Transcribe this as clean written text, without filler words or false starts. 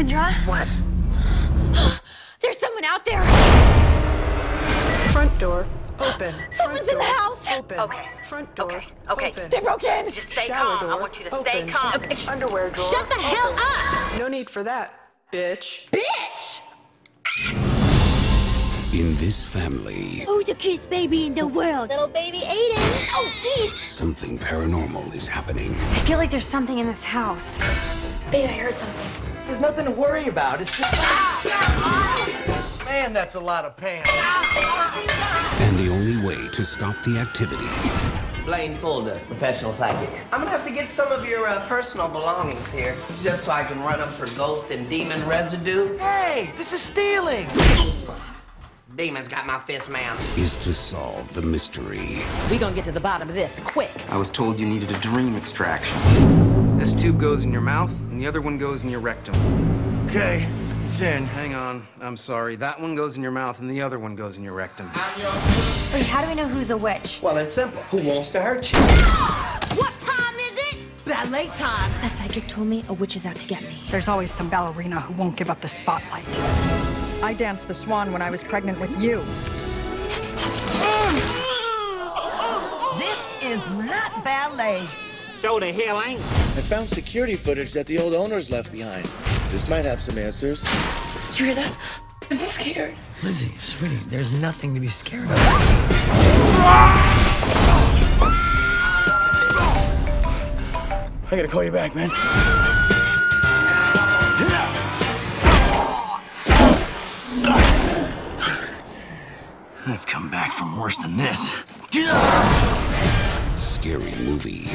Kendra? What? There's someone out there! Front door open. Someone's in the house! Open. Okay. Front door Okay. open. They broke in! Just stay Shower calm. I door want you to open. stay calm. Underwear drawer Shut the hell open. up! No need for that, bitch. Bitch! In this family, Who's the cutest baby in the world? Little baby Aiden. Oh, jeez! something paranormal is happening. I feel like there's something in this house. Babe, I heard something. There's nothing to worry about. It's just... Man, that's a lot of pants. And the only way to stop the activity Blaine Fulda, professional psychic. I'm gonna have to get some of your personal belongings here. It's just so I can run them for ghost and demon residue. Hey, this is stealing. Demons got my fist, man. is to solve the mystery. We gonna get to the bottom of this quick. I was told you needed a dream extraction. This tube goes in your mouth, and the other one goes in your rectum. Okay, it's in. Hang on, I'm sorry. That one goes in your mouth, and the other one goes in your rectum. Wait, how do we know who's a witch? Well, it's simple. Who wants to hurt you? What time is it? Ballet time. A psychic told me a witch is out to get me. There's always some ballerina who won't give up the spotlight. I danced the swan when I was pregnant with you. This is not ballet. I found security footage that the old owners left behind. This might have some answers. Did you hear that? I'm scared. Lindsay, sweetie, there's nothing to be scared of. I gotta call you back, man. I've come back from worse than this. Scary movie.